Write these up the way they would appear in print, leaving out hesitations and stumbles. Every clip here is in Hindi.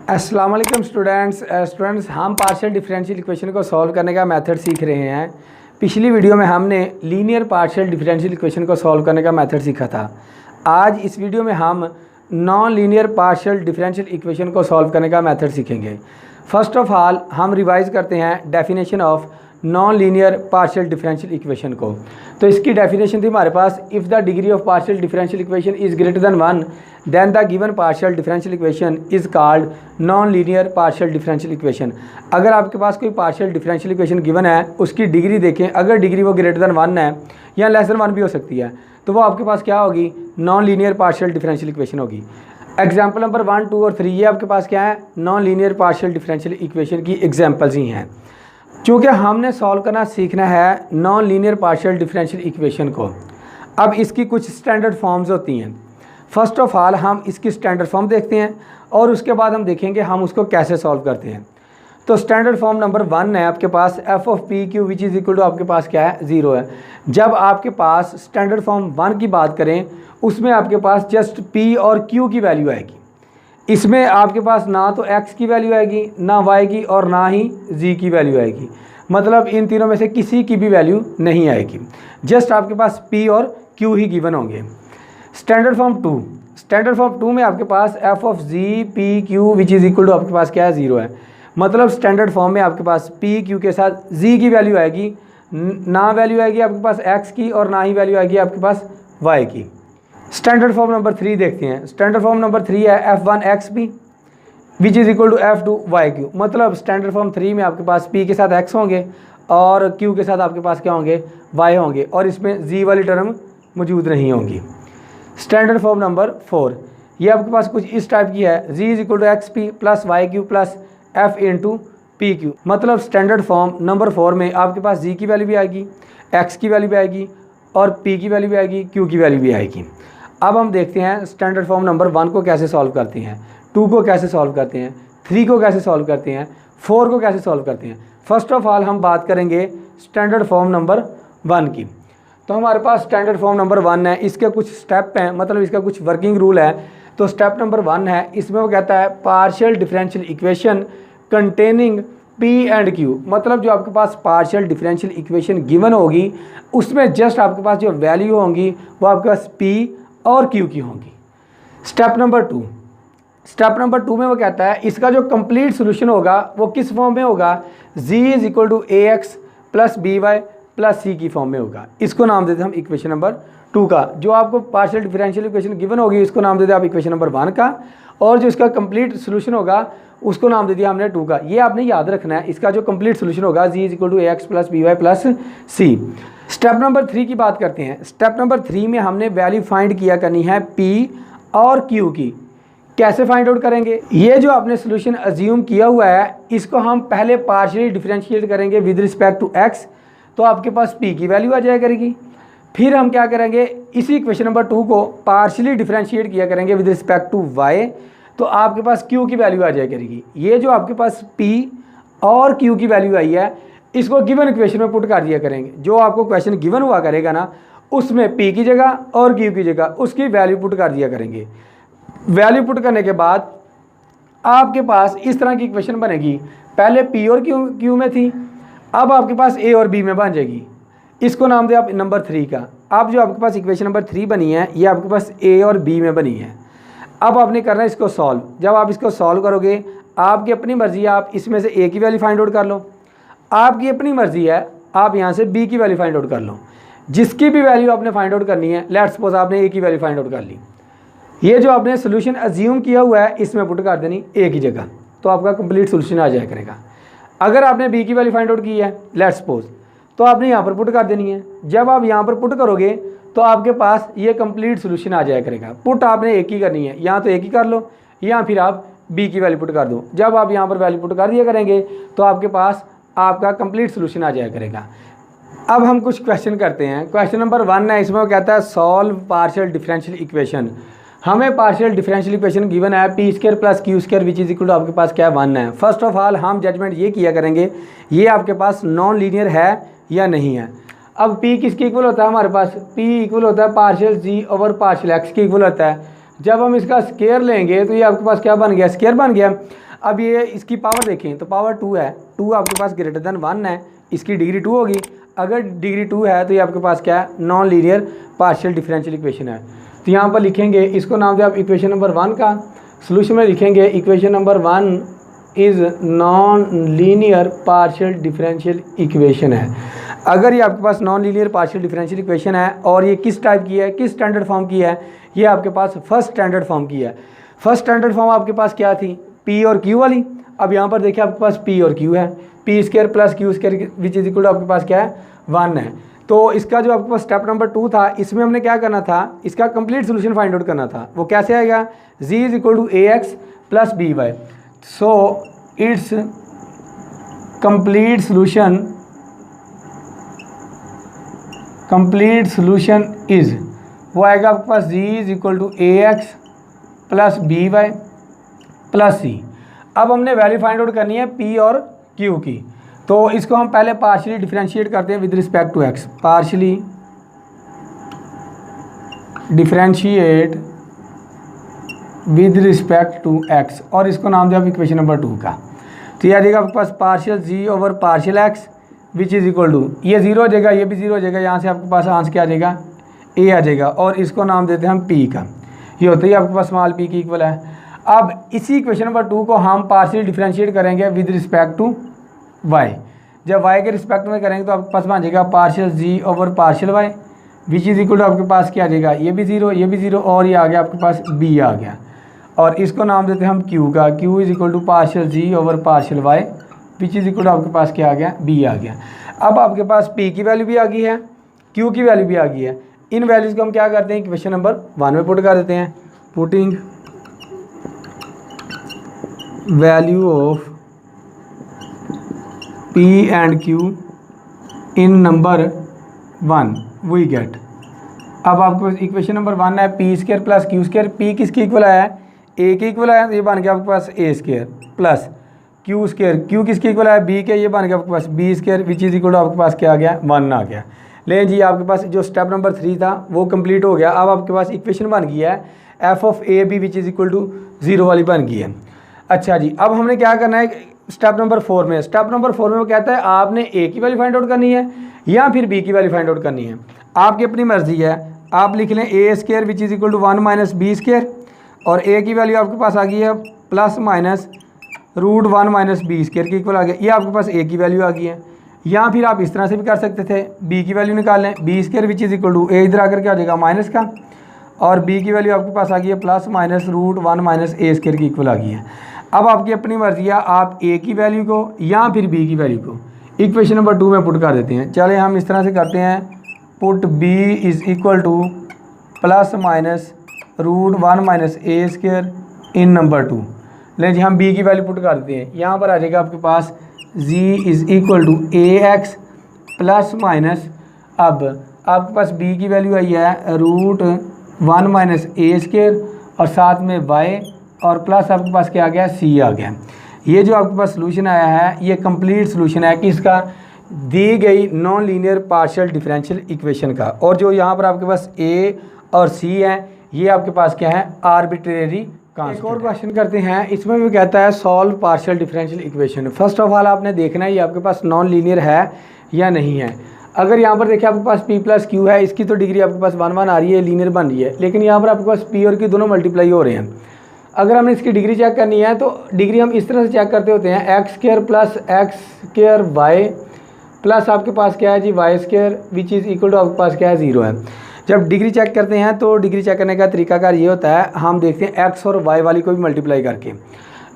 अस्सलाम वालेकुम स्टूडेंट्स हम पार्शियल डिफरेंशियल इक्वेशन को सॉल्व करने का मेथड सीख रहे हैं। पिछली वीडियो में हमने लीनियर पार्शियल डिफरेंशियल इक्वेशन को सॉल्व करने का मेथड सीखा था। आज इस वीडियो में हम non linear partial differential equation को सॉल्व करने का मेथड सीखेंगे। फर्स्ट ऑफ ऑल हम रिवाइज करते हैं definition of non linear partial differential equation को। तो इसकी डेफिनेशन थी हमारे पास, if the degree of partial differential equation is greater than 1 then the given partial differential equation is called non linear partial differential equation. अगर आपके पास कोई पार्शियल डिफरेंशियल इक्वेशन गिवन है, उसकी डिग्री देखें, अगर डिग्री वो ग्रेटर देन 1 है या लेस देन 1 भी हो सकती है, तो वो आपके पास क्या होगी, non linear partial differential equation होगी। एग्जाम्पल नंबर 1, 2 और 3 ये आपके पास क्या है, non linear partial differential equation की एग्जाम्पल्स ही हैं। चूँकि हमने सॉल्व करना सीखना है non linear partial differential equation को, अब इसकी कुछ स्टैंडर्ड फॉर्म्स होती हैं। फर्स्ट ऑफ ऑल हम इसकी स्टैंडर्ड फॉर्म देखते हैं और उसके बाद हम देखेंगे हम उसको कैसे सॉल्व करते हैं। तो स्टैंडर्ड फॉर्म नंबर 1 है आपके पास f of p q which is equal to आपके पास क्या है, 0 है। जब आपके पास स्टैंडर्ड फॉर्म 1 की बात करें, उसमें आपके पास जस्ट पी और क्यू की वैल्यू आएगी। इसमें आपके पास ना तो x की वैल्यू आएगी, ना y की, और ना ही z की वैल्यू आएगी। मतलब इन तीनों में से किसी की भी वैल्यू नहीं आएगी, जस्ट आपके पास p और q ही गिवन होंगे। स्टैंडर्ड फॉर्म 2, स्टैंडर्ड फॉर्म 2 में आपके पास f of z p q which is equal to आपके पास क्या है, 0 है। मतलब स्टैंडर्ड फॉर्म में आपके पास p q के साथ z की वैल्यू आएगी, ना वैल्यू आएगी आपके पास x की, और ना ही वैल्यू आएगी आपके पास y की। स्टैंडर्ड फॉर्म नंबर 3 देखते हैं। स्टैंडर्ड फॉर्म नंबर 3 है f1xp which is equal to f2yq। मतलब स्टैंडर्ड फॉर्म 3 में आपके पास p के साथ x होंगे और q के साथ आपके पास क्या होंगे, y होंगे, और इसमें z वाली टर्म मौजूद नहीं होंगी। स्टैंडर्ड फॉर्म नंबर 4 ये आपके पास कुछ इस टाइप की है, z is equal to xp plus yq plus f into pq। मतलब स्टैंडर्ड फॉर्म नंबर 4 में आपके पास z की वैल्यू भी आएगी, x की वैल्यू भी आएगी, और p की वैल्यू भी आएगी, q की वैल्यू भी आएगी। अब हम देखते हैं स्टैंडर्ड फॉर्म नंबर 1 को कैसे सॉल्व करते हैं, 2 को कैसे सॉल्व करते हैं, 3 को कैसे सॉल्व करते हैं, 4 को कैसे सॉल्व करते हैं। फर्स्ट ऑफ ऑल हम बात करेंगे स्टैंडर्ड फॉर्म नंबर 1 की। तो हमारे पास स्टैंडर्ड फॉर्म नंबर 1 है, इसके कुछ स्टेप हैं, मतलब इसका कुछ वर्किंग रूल है। तो स्टेप नंबर 1 है, इसमें वो कहता है partial differential equation containing p and q। मतलब जो आपके पास पार्शियल डिफरेंशियल इक्वेशन गिवन होगी, उसमें जस्ट आपके पास जो वैल्यू होंगी वो आपके पास p और q की होंगी। स्टेप नंबर 2, स्टेप नंबर 2 में वो कहता है इसका जो कंप्लीट सोल्यूशन होगा वो किस फॉर्म में होगा, z is equal to ax plus by plus c की फॉर्म में होगा। इसको नाम देते हैं हम इक्वेशन नंबर 2 का। जो आपको पार्शियल डिफरेंशियल इक्वेशन गिवन होगी इसको नाम देते हैं आप इक्वेशन नंबर 1 का, और जो इसका कंप्लीट सोल्यूशन होगा उसको नाम दे दिया हमने 2 का। ये आपने याद रखना है, इसका जो कंप्लीट सोल्यूशन होगा z is equal to ax plus by plus c। Step number 3 की बात करते हैं। स्टेप नंबर 3 में हमने वैल्यू फाइंड किया करनी है p और q की। कैसे फाइंड आउट करेंगे, ये जो आपने सोल्यूशन अज्यूम किया हुआ है इसको हम पहले पार्शियली डिफरेंशिएट करेंगे विद रिस्पेक्ट टू x, तो आपके पास p की वैल्यू आ जाया करेगी। फिर हम क्या करेंगे, इसी इक्वेशन नंबर 2 को पार्शियली डिफरेंशिएट किया करेंगे विद रिस्पेक्ट टू y, तो आपके पास q की वैल्यू आ जाया करेगी। ये जो आपके पास p और q की वैल्यू आई है इसको गिवन इक्वेशन में पुट कर दिया करेंगे। जो आपको क्वेश्चन गिवन हुआ करेगा ना, उसमें p की जगह और q की जगह उसकी वैल्यू पुट कर दिया करेंगे। वैल्यू पुट करने के बाद आपके पास इस तरह की इक्वेशन बनेगी, पहले p और q में थी, अब आपके पास a और b में बन जाएगी। इसको नाम दे आप नंबर 3 का। अब जो आपके पास इक्वेशन नंबर 3 बनी है ये आपके पास a और b में बनी है। अब आपने करना है इसको सॉल्व। जब आप इसको सॉल्व करोगे, आपकी अपनी मर्ज़ी है, आप इसमें से a की वैल्यू फाइंड आउट कर लो, आपकी अपनी मर्ज़ी है आप यहाँ से b की वैल्यू फाइंड आउट कर लो। जिसकी भी वैल्यू आपने फाइंड आउट करनी है, लेट्स सपोज आपने a की वैल्यू फाइंड आउट कर ली, ये जो आपने सोल्यूशन अज्यूम किया हुआ है इसमें पुट कर देनी a की जगह, तो आपका कंप्लीट सोल्यूशन आ जाया करेगा। अगर आपने b की वैल्यू फाइंड आउट की है लेट्स सपोज, तो आपने यहाँ पर पुट कर देनी है। जब आप यहाँ पर पुट करोगे तो आपके पास ये कंप्लीट सोल्यूशन आ जाया करेगा। पुट आपने एक ही करनी है, यहाँ तो एक ही कर लो, या फिर आप b की वैल्यू पुट कर दो। जब आप यहाँ पर वैल्यू पुट कर दिया करेंगे तो आपके पास आपका कंप्लीट सोल्यूशन आ जाया करेगा। अब हम कुछ क्वेश्चन करते हैं। क्वेश्चन नंबर 1 है, इसमें वो कहता है सॉल्व पार्शियल डिफरेंशियल इक्वेशन। हमें पार्शियल डिफरेंशियल इक्वेशन गिवन है p square plus q square which is equal to आपके पास क्या है, 1 है। फर्स्ट ऑफ ऑल हम जजमेंट ये किया करेंगे ये आपके पास नॉन लीनियर है या नहीं है। अब p किसके इक्वल होता है, हमारे पास p इक्वल होता है partial g over partial x के इक्वल होता है। जब हम इसका स्क्वायर लेंगे तो ये आपके पास क्या बन गया, स्क्वायर बन गया। अब ये इसकी पावर देखें तो पावर 2 है, 2 आपके पास ग्रेटर देन 1 है, इसकी डिग्री 2 होगी। अगर डिग्री 2 है तो ये आपके पास क्या है, non linear partial differential equation है। तो यहाँ पर लिखेंगे, इसको नाम दें आप इक्वेशन नंबर 1 का। सोल्यूशन में लिखेंगे equation number 1 is non linear partial differential equation है। अगर ये आपके पास non linear partial differential equation है और ये किस टाइप की है, किस स्टैंडर्ड फॉर्म की है, ये आपके पास फर्स्ट स्टैंडर्ड फॉर्म की है। फर्स्ट स्टैंडर्ड फॉर्म आपके पास क्या थी, पी और क्यू वाली। अब यहाँ पर देखिए आपके पास पी और क्यू है, p square plus q square which is equal to आपके पास क्या है, 1 है। तो इसका जो आपके पास स्टेप नंबर 2 था, इसमें हमने क्या करना था, इसका कंप्लीट सोल्यूशन फाइंड आउट करना था। वो कैसे आएगा, z is equal to a x plus b y. So its complete solution is, वो आएगा आपके पास z is equal to a x plus b y plus c. अब हमने वैल्यू फाइंड आउट करनी है p और q की। तो इसको हम पहले पार्शियली डिफरेंशिएट करते हैं with respect to x, partially differentiate with respect to x, और इसको नाम दिया आप इक्वेशन नंबर 2 का। तो ये आ जाएगा आपके पास partial g over partial x which is equal to, ये 0 हो जाएगा, ये भी 0 हो जाएगा, यहाँ से आपके पास आंसर क्या आ जाएगा, a आ जाएगा, और इसको नाम देते हैं हम p का। ये होता है आपके पास स्मॉल p की इक्वल है। अब इसी इक्वेशन नंबर 2 को हम पार्शियली डिफरेंशिएट करेंगे विद रिस्पेक्ट टू y। जब y के रिस्पेक्ट में करेंगे तो आपके पास बन जाएगा partial g over partial y which is equal to आपके पास क्या आ जाएगा, ये भी 0, ये भी 0, और ये आ गया आपके पास b आ गया, और इसको नाम देते हैं हम q का। q is equal to partial g over partial y which is equal to आपके पास क्या आ गया, b आ गया। अब आपके पास p की वैल्यू भी आ गई है, q की वैल्यू भी आ गई है। इन वैल्यूज़ को हम क्या करते हैं, इक्वेशन नंबर 1 में पुट कर देते हैं। Putting value of p and q in number 1 we get. अब आपको इक्वेशन नंबर 1 है p square plus q square. P किसके इक्वल आया है, ए के इक्वल आया, तो ये बन गया आपके पास a square plus q square, q किसके इक्वल आया, बी के, ये बन गया आपके पास b square which is equal to आपके पास क्या आ गया, 1 आ गया। लेकिन जी आपके पास जो स्टेप नंबर 3 था वो कंप्लीट हो गया। अब आपके पास इक्वेशन बन गई है f of a b which is equal to 0 वाली बन गई है। अच्छा जी, अब हमने क्या करना है स्टेप नंबर 4 में। स्टेप नंबर 4 में वो कहता है आपने ए की वैल्यू फाइंड आउट करनी है या फिर बी की वैल्यू फाइंड आउट करनी है, आपकी अपनी मर्जी है। आप लिख लें a square which is equal to 1 minus b square, और ए की वैल्यू आपके पास आ गई है plus minus root 1 minus b square के इक्वल आ गया। ये आपके पास ए की वैल्यू आ गई है। या फिर आप इस तरह से भी कर सकते थे, बी की वैल्यू निकाल लें, b square which is equal to a इधर आकर क्या हो जाएगा माइनस का, और बी की वैल्यू आपके पास आ गई है प्लस माइनस रूट 1 माइनस ए स्क्वायर की इक्वल आ गई है। अब आपकी अपनी मर्जी है, आप ए की वैल्यू को या फिर बी की वैल्यू को इक्वेशन नंबर 2 में पुट कर देते हैं। चले हम इस तरह से करते हैं, put b is equal to plus minus root 1 माइनस ए स्क्वायर इन नंबर 2। लेकिन हम बी की वैल्यू पुट कर देते हैं, यहाँ पर आ जाएगा आपके पास z is equal to a x plus minus, अब आपके पास b की वैल्यू आई है रूट 1 माइनस ए स्क्वायर और साथ में y, और प्लस आपके पास क्या आ गया, c आ गया। ये जो आपके पास सोल्यूशन आया है ये कंप्लीट सोल्यूशन है कि इसका दी गई non linear partial differential equation का। और जो यहाँ पर आपके पास a और c है ये आपके पास क्या है, आर्बिट्रेरी कांस्टेंट। एक और क्वेश्चन करते हैं, इसमें भी कहता है solve partial differential equation. First of all आपने देखना है ये आपके पास नॉन लीनियर है या नहीं है। अगर यहाँ पर देखिए आपके पास p प्लस क्यू है, इसकी तो डिग्री आपके पास 1 1 आ रही है, लीनियर बन रही है, लेकिन यहाँ पर आपके पास p और q दोनों मल्टीप्लाई हो रहे हैं। अगर हमने इसकी डिग्री चेक करनी है तो डिग्री हम इस तरह से चेक करते होते हैं, x square plus x square y plus आपके पास क्या है z y square which is equal to आपके पास क्या है 0 है। जब डिग्री चेक करते हैं तो डिग्री चेक करने का तरीकाकार ये होता है, हम देखते हैं एक्स और वाई वाली को भी मल्टीप्लाई करके।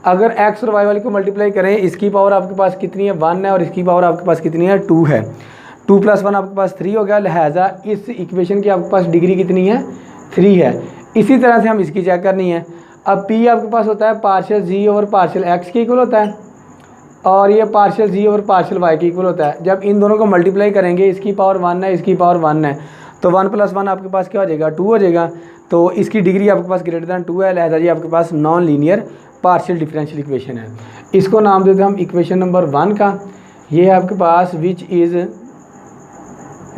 अगर एक्स और वाई वाली को मल्टीप्लाई करें, इसकी पावर आपके पास कितनी है 1 है, और इसकी पावर आपके पास कितनी है 2 है। 2 + 1 आपके पास 3 हो गया, लिहाजा इस इक्वेशन की आपके पास डिग्री कितनी है 3 है। इसी तरह से हम इसकी चेक करनी है। अब p आपके पास होता है partial g over partial x के इक्वल होता है, और ये partial g over partial y के इक्वल होता है। जब इन दोनों को मल्टीप्लाई करेंगे, इसकी पावर 1 है, इसकी पावर 1 है, तो 1 + 1 आपके पास क्या हो जाएगा 2 हो जाएगा। तो इसकी डिग्री आपके पास ग्रेटर दैन 2 है, लिहाजा जी आपके पास non linear partial differential equation है। इसको नाम देते हैं हम इक्वेशन नंबर 1 का। ये है आपके पास which is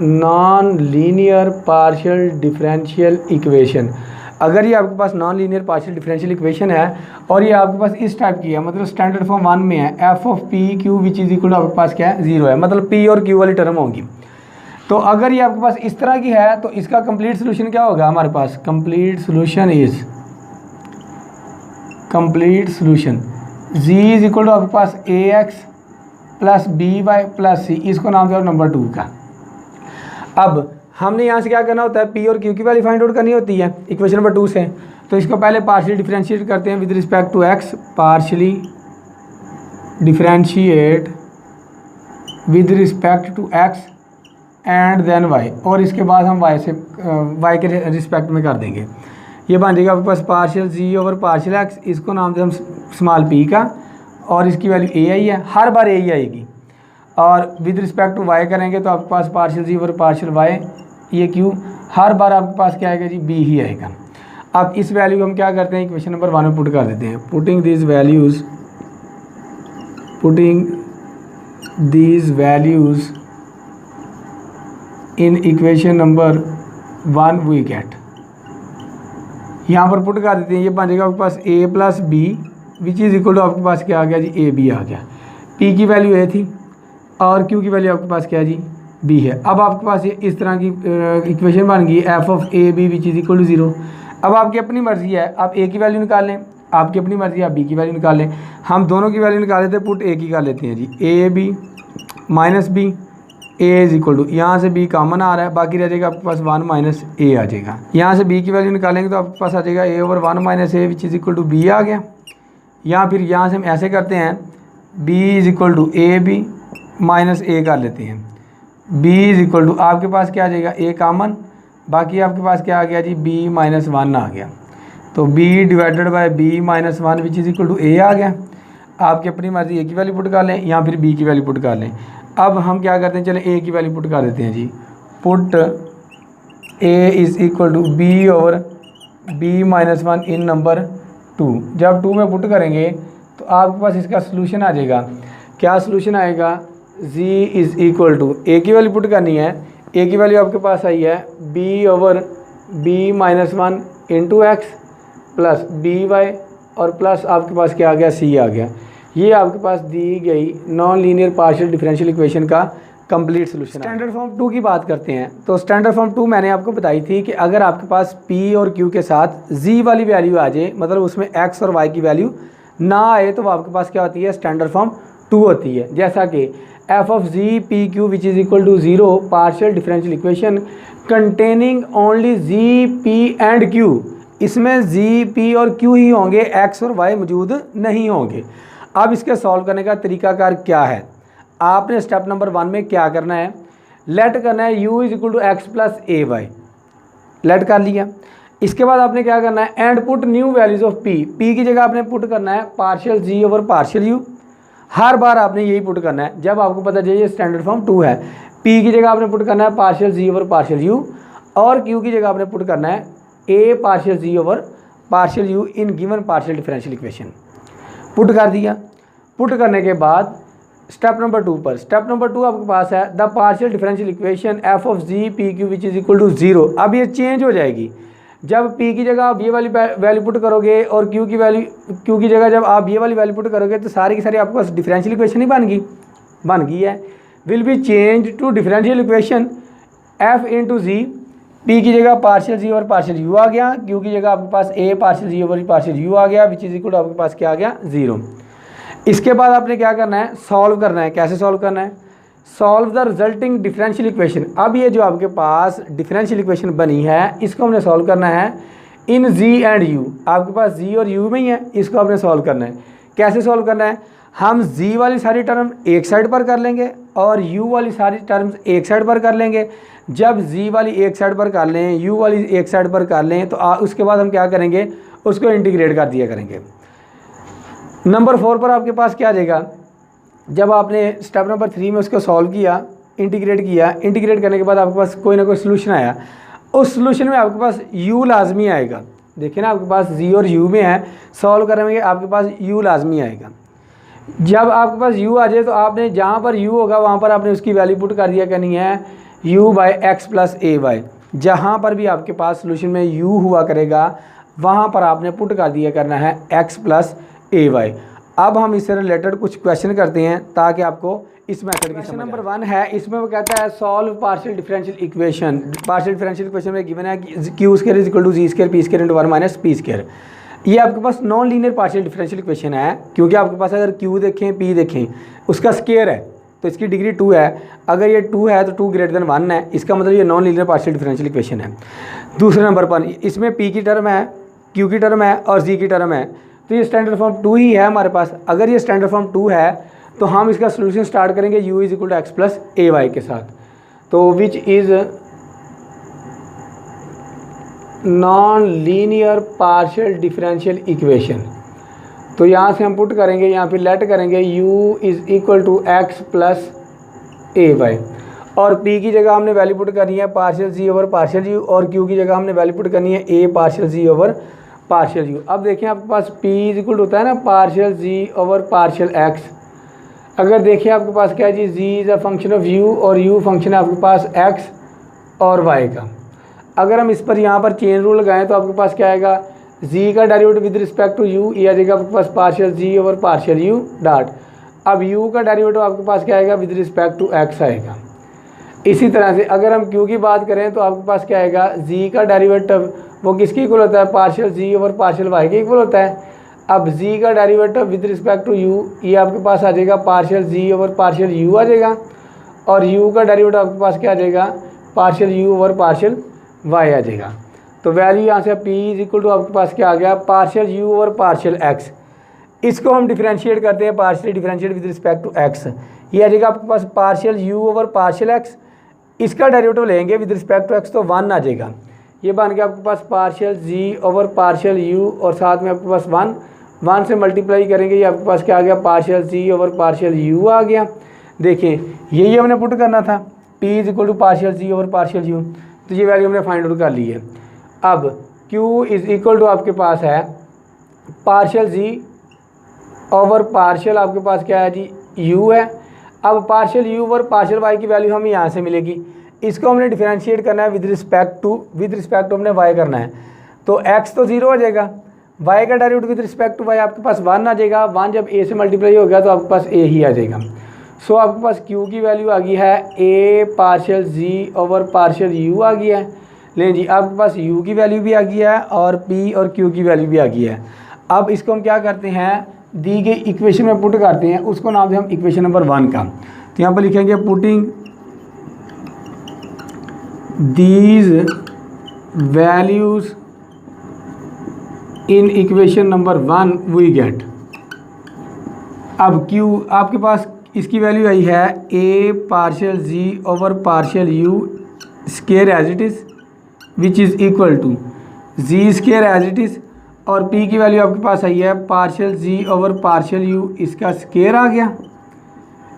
non linear partial differential equation. अगर ये आपके पास non linear partial differential equation है और ये आपके पास इस टाइप की है, मतलब स्टैंडर्ड फॉर्म 1 में है, f of p q which is equal to आपके पास क्या है 0 है, मतलब पी और क्यू वाली टर्म होगी। तो अगर ये आपके पास इस तरह की है तो इसका कंप्लीट सोल्यूशन क्या होगा हमारे पास, complete solution z is equal to आपके पास a x plus b y plus c, इसको नाम दिया नंबर 2 का। अब हमने यहाँ से क्या करना होता है, पी और क्यू की वैल्यू फाइंड आउट करनी होती है इक्वेशन नंबर 2 से। तो इसको पहले पार्शियली डिफरेंशिएट करते हैं with respect to x, partially differentiate with respect to x and then y, और इसके बाद हम वाई के रिस्पेक्ट में कर देंगे। ये बन जाएगा आपके पास पार्शियल जी ओवर पार्शियल एक्स, इसको नाम दें हम स्मॉल पी का, और इसकी वैल्यू ए आई है, हर बार ए ही आएगी। और विद रिस्पेक्ट टू वाई करेंगे तो आपके पास पार्शियल जी ओवर पार्शियल वाई, ये क्यू, हर बार आपके पास क्या आएगा जी, बी ही आएगा। अब इस वैल्यू को हम क्या करते हैं, इक्वेशन नंबर 1 में पुट कर देते हैं। Putting these values in equation number 1 we get, यहाँ पर पुट कर देते हैं। ये बन जाएगा आपके पास a plus b which is equal to आपके पास क्या आ गया जी, ए बी आ गया। p की वैल्यू a थी और q की वैल्यू आपके पास क्या जी, b है। अब आपके पास ये इस तरह की इक्वेशन बन गई f of a b which is equal to 0। अब आपकी अपनी मर्ज़ी है, आप a की वैल्यू निकाल लें, आपकी अपनी मर्ज़ी है आप b की वैल्यू निकाल लें। हम दोनों की वैल्यू निकाल लेते हैं, पुट a की कर लेते हैं जी, a b minus b, a is equal to, यहाँ से b कॉमन आ रहा है, बाकी रह जाएगा आपके पास 1 माइनस a आ जाएगा। यहाँ से b की वैल्यू निकालेंगे तो आपके पास आ जाएगा a over 1 minus a which is equal to b आ गया। या फिर यहाँ से हम ऐसे करते हैं, b is equal to a b minus a कर लेते हैं, b इज इक्वल टू आपके पास क्या आ जाएगा, a कॉमन, बाकी आपके पास क्या आ गया जी, b माइनस 1 आ गया। तो b divided by b minus 1 which is equal to a आ गया। आपकी अपनी मर्ज़ी a की वैल्यू पुट कर लें या फिर b की वैल्यू पुट कर लें। अब हम क्या करते हैं, चले a की वैल्यू पुट कर देते हैं जी, put a is equal to b over b minus 1 in number 2। जब 2 में पुट करेंगे तो आपके पास इसका सोल्यूशन आ जाएगा। क्या सोल्यूशन आएगा, z is equal to, a की वैल्यू पुट करनी है, a की वैल्यू आपके पास आई है b over b minus 1 into x plus b y और प्लस आपके पास क्या आ गया, c आ गया। ये आपके पास दी गई non linear partial differential equation का कंप्लीट सोल्यूशन। स्टैंडर्ड फॉर्म 2 की बात करते हैं। तो स्टैंडर्ड फॉर्म 2 मैंने आपको बताई थी कि अगर आपके पास p और q के साथ z वाली वैल्यू आ जाए, मतलब उसमें x और y की वैल्यू ना आए, तो वो आपके पास क्या होती है, स्टैंडर्ड फॉर्म 2 होती है। जैसा कि f of z p q which is equal to 0 partial differential equation containing only z p and q, इसमें z p और q ही होंगे, x और y मौजूद नहीं होंगे। अब इसके सॉल्व करने का तरीकाकार क्या है, आपने स्टेप नंबर 1 में क्या करना है, लेट करना है u is equal to x plus a y, let कर लिया। इसके बाद आपने क्या करना है, and put new values of p, p की जगह आपने पुट करना है partial g over partial u, हर बार आपने यही पुट करना है। जब आपको पता चले स्टैंडर्ड फॉर्म 2 है, p की जगह आपने पुट करना है partial g over partial u, और q की जगह आपने पुट करना है a partial g over partial u in given partial differential equation. Put कर दिया। पुट करने के बाद स्टेप नंबर 2 पर, स्टेप नंबर 2 आपके पास है the partial differential equation f of z p q which is equal to 0। अब ये चेंज हो जाएगी, जब p की जगह आप ये वाली वैल्यू पुट करोगे और q की जगह जब आप ये वाली वैल्यू पुट करोगे तो सारी की सारी आपके पास डिफरेंशियल इक्वेशन ही बन गई है। Will be change to differential equation f into z, p की जगह पार्शियल g और पार्शियल u आ गया, q की जगह आपके पास a पार्शियल g और पार्शियल u आ गया विच इज़ इक्वल टू आपके पास क्या आ गया, 0। इसके बाद आपने क्या करना है, सॉल्व करना है। कैसे सॉल्व करना है, solve the resulting differential equation. अब ये जो आपके पास डिफरेंशियल इक्वेशन बनी है इसको हमने सॉल्व करना है इन z एंड u, आपके पास z और u में ही है, इसको आपने सॉल्व करना है। कैसे सॉल्व करना है, हम z वाली सारी टर्म एक साइड पर कर लेंगे और u वाली सारी टर्म्स एक साइड पर कर लेंगे। जब z वाली एक साइड पर कर लें, u वाली एक साइड पर कर लें, तो उसके बाद हम क्या करेंगे, उसको इंटीग्रेट कर दिया करेंगे। नंबर 4 पर आपके पास क्या आ जाएगा, जब आपने स्टेप नंबर 3 में उसको सॉल्व किया, इंटीग्रेट किया, इंटीग्रेट करने के बाद आपके पास कोई ना कोई सोल्यूशन आया, उस सोल्यूशन में आपके पास u लाजमी आएगा। देखिए ना, आपके पास z और u में है, सॉल्व करने में आपके पास u लाजमी आएगा। जब आपके पास u आ जाए तो आपने जहाँ पर u होगा वहाँ पर आपने उसकी वैल्यू पुट कर दिया करनी है u by x plus a y. जहाँ पर भी आपके पास सोल्यूशन में u हुआ करेगा वहाँ पर आपने पुट कर दिया करना है x प्लस ए वाई। अब हम इससे रिलेटेड कुछ क्वेश्चन करते हैं ताकि आपको इस मेथड की क्वेश्चन नंबर 1 है, इसमें वो कहता है solve partial differential equation. Partial differential equation में गिवन है कि q square is equal to z square p square into 1 minus p square. ये आपके पास non linear partial differential equation है, क्योंकि आपके पास अगर क्यू देखें पी देखें उसका स्क्वायर है तो इसकी डिग्री 2 है। अगर ये 2 है तो 2 ग्रेटर देन 1 है, इसका मतलब ये non linear partial differential equation है। दूसरे नंबर पर इसमें पी की टर्म है, क्यू की टर्म है और जी की टर्म है, तो ये स्टैंडर्ड फॉर्म 2 ही है हमारे पास। अगर ये स्टैंडर्ड फॉर्म 2 है तो हम इसका सोल्यूशन स्टार्ट करेंगे u is equal to x plus a y के साथ, तो which is non linear partial differential equation. तो यहाँ से हम पुट करेंगे, यहाँ पे लेट करेंगे u is equal to x plus a y, और p की जगह हमने वैल्यू पुट करनी है partial g over partial u, और q की जगह हमने वैल्यू पुट करनी है a partial g over partial u। अब देखें आपके पास p इज इक्वल होता है ना partial g over partial x। अगर देखिए आपके पास क्या है जी, g is a function of u और u फंक्शन है आपके पास x और y का। अगर हम इस पर यहाँ पर चेन रूल लगाएं तो आपके पास क्या आएगा, g का derivative with respect to u, ये आ जाएगा आपके पास partial g over partial u dot. अब u का डेरिवेटिव आपके पास क्या आएगा, विद रिस्पेक्ट टू x आएगा। इसी तरह से अगर हम q की बात करें तो आपके पास क्या आएगा, g का डेरिवेटिव वो किसके इक्वल होता है, partial g over partial y के इक्वल होता है। अब g का derivative with respect to u, ये आपके पास आ जाएगा partial g over partial u आ जाएगा, और u का डेरिवेटिव आपके पास क्या आ जाएगा, partial u over partial y आ जाएगा। तो वैल्यू यहाँ से p इज इक्वल टू आपके पास क्या आ गया, partial u over partial x। इसको हम डिफरेंशिएट करते हैं, partial differentiate with respect to x, ये आ जाएगा आपके पास partial u over partial x। इसका डेरिवेटिव लेंगे विद रिस्पेक्ट टू x तो 1 आ जाएगा। ये बन गया आपके पास partial g over partial u, और साथ में आपके पास 1 से मल्टीप्लाई करेंगे, ये आपके पास क्या आ गया, partial g over partial u आ गया। देखिए यही हमने पुट करना था, p is equal to partial g over partial u, तो ये वैल्यू हमने फाइंड आउट कर ली है। अब q इज इक्वल टू आपके पास है पार्शियल g ओवर पार्शियल आपके पास क्या है जी, u है। अब partial u over partial y की वैल्यू हमें यहाँ से मिलेगी, इसको हमने डिफरेंशिएट करना है विद रिस्पेक्ट टू हमने y करना है, तो x तो 0 हो जाएगा, y का derivative with respect to y आपके पास 1 आ जाएगा। 1 जब a से मल्टीप्लाई हो गया तो आपके पास a ही आ जाएगा। सो आपके पास q की वैल्यू आ गई है a partial g over partial u आ गई है। लें जी आपके पास u की वैल्यू भी आ गई है और p और q की वैल्यू भी आ गई है। अब इसको हम क्या करते हैं, दी गई इक्वेशन में पुट करते हैं, उसको नाम दें हम इक्वेशन नंबर 1 का। तो यहाँ पर लिखेंगे putting these values in equation number 1 we get. अब q आपके पास इसकी वैल्यू आई है a partial g over partial u square as it is which is equal to g square as it is, और p की वैल्यू आपके पास आई है partial g over partial u, इसका स्क्वायर आ गया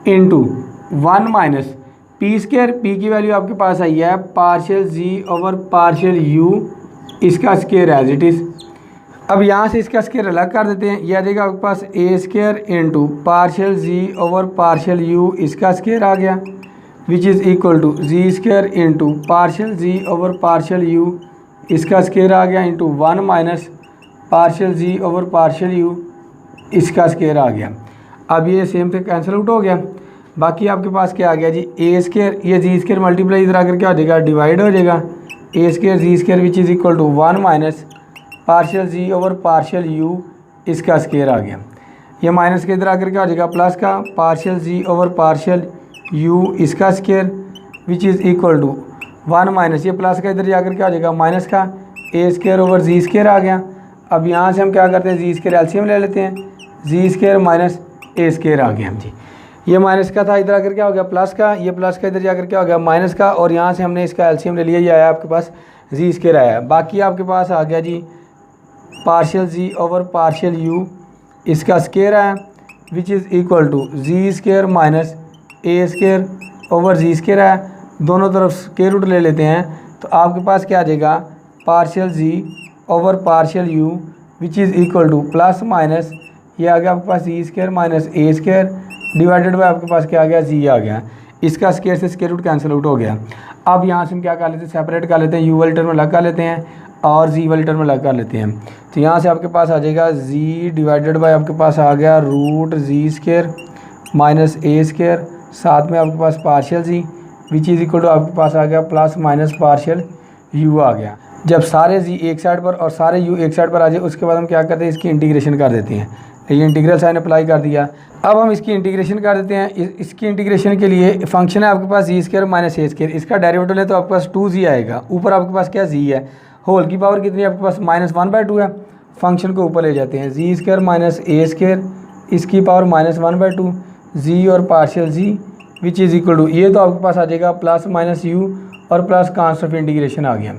into 1 minus p square, p की वैल्यू आपके पास आई है partial g over partial u, इसका स्क्वायर एज इट इज़। अब यहाँ से इसका स्क्वायर अलग कर देते हैं, यह आ जाएगा आपके पास a square into partial g over partial u, इसका स्क्वायर आ गया which is equal to g square into partial g over partial u, इसका स्क्वायर आ गया into 1 minus partial g over partial u, इसका स्क्वायर आ गया। अब ये सेम से कैंसिल आउट हो गया, बाकी आपके पास क्या आ गया जी, a स्क्वायर, ये जी स्क्वायर मल्टीप्लाई इधर आकर क्या हो जाएगा, डिवाइड हो जाएगा, a square g square which is equal to 1 minus partial g over partial u, इसका स्क्वायर आ गया। ये माइनस के इधर आकर क्या हो जाएगा, प्लस का partial g over partial u, इसका square which is equal to 1 minus, ये प्लस का इधर जाकर क्या हो जाएगा, माइनस का a square over z square आ गया। अब यहाँ से हम क्या करते हैं, जी स्क्वायर एलसीएम ले लेते हैं, g square minus a square आ गया हम जी। ये माइनस का था, इधर आकर क्या हो गया प्लस का, ये प्लस का इधर जाकर क्या हो गया माइनस का, और यहाँ से हमने इसका एलसीएम ले लिया, ये आया आपके पास जी स्क्वायर आया। बाकी आपके पास आ गया z partial g over partial u, इसका स्क्वायर आया which is equal to z square minus a square over z square आया। दोनों तरफ स्क्वायर रूट ले लेते हैं तो आपके पास क्या आ जाएगा, partial g over partial u which is equal to plus minus, ये आ गया आपके पास z square minus a square divided by आपके पास क्या आ गया, जी आ गया। इसका स्क्वायर से स्क्वायर रूट कैंसिल आउट हो गया। अब यहाँ से हम क्या कर लेते हैं, सेपरेट कर लेते हैं, यू वाले टर्म अलग कर लेते हैं और जी वाले टर्म अलग कर लेते हैं। तो यहाँ से आपके पास आ जाएगा जी डिवाइडेड बाय आपके पास आ गया रूट जी स्क्वायर माइनस ए स्क्वायर, साथ में आपके पास partial ji which is equal to आपके पास आ गया प्लस माइनस पार्शियल यू आ गया। जब सारे जी एक साइड पर और सारे यू एक साइड पर आ जाए उसके बाद हम क्या करते हैं, इसकी इंटीग्रेशन कर देते हैं। ये इंटीग्रल साइन अप्लाई कर दिया। अब हम इसकी इंटीग्रेशन कर देते हैं। इसकी इंटीग्रेशन के लिए फंक्शन है आपके पास जी स्क्वायर माइनस ए स्क्वायर, इसका डेरिवेटिव ले तो आपके पास 2g आएगा, ऊपर आपके पास क्या जी है, होल की पावर कितनी है आपके पास -1/2 है। फंक्शन को ऊपर ले जाते हैं, जी स्क्वायर माइनस ए स्क्वायर इसकी पावर -1/2 जी और partial ji which is equal to, ये तो आपके पास आ जाएगा प्लस माइनस यू और प्लस कांस्टेंट ऑफ इंटीग्रेशन आ गया।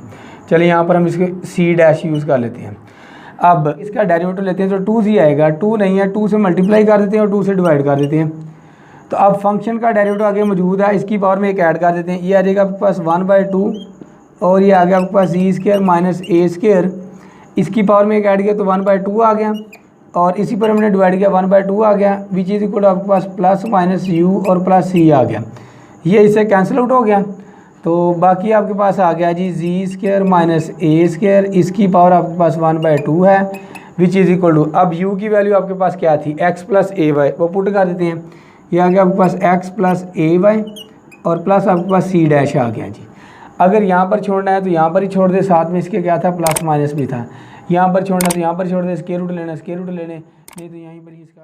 चलिए यहाँ पर हम इसके सी डैश यूज़ कर लेते हैं। अब इसका डेरिवेटिव लेते हैं तो 2g आएगा, 2 नहीं है 2 से मल्टीप्लाई कर देते हैं और 2 से डिवाइड कर देते हैं। तो अब फंक्शन का डेरिवेटिव आगे मौजूद है, इसकी पावर में एक ऐड कर देते हैं, ये आ जाएगा आपके पास 1/2 और ये आ गया आपके पास जी स्क्वायर माइनस ए स्क्वायर, इसकी पावर में एक ऐड किया तो 1/2 आ गया और इसी पर हमने डिवाइड किया 1/2 आ गया विच इज़ इक्वल टू आपके पास प्लस माइनस यू और प्लस सी आ गया। ये इससे कैंसिल आउट हो गया तो बाकी आपके पास आ गया जी स्क्वायर माइनस ए स्क्वायर, इसकी पावर आपके पास 1/2 है विच इज़ इक्वल टू, अब u की वैल्यू आपके पास क्या थी x प्लस ए वाई, वो पुट कर देते हैं। ये आ गया आपके पास x प्लस ए वाई और प्लस आपके पास सी डैश आ गया जी। अगर यहाँ पर छोड़ना है तो यहाँ पर ही छोड़ दे, साथ में इसके क्या था प्लस माइनस भी था, यहाँ पर छोड़ना तो यहाँ पर छोड़ दे, स्क्वायर रूट लेना स्क्वायर रूट लेने, नहीं तो यहीं पर ही इसका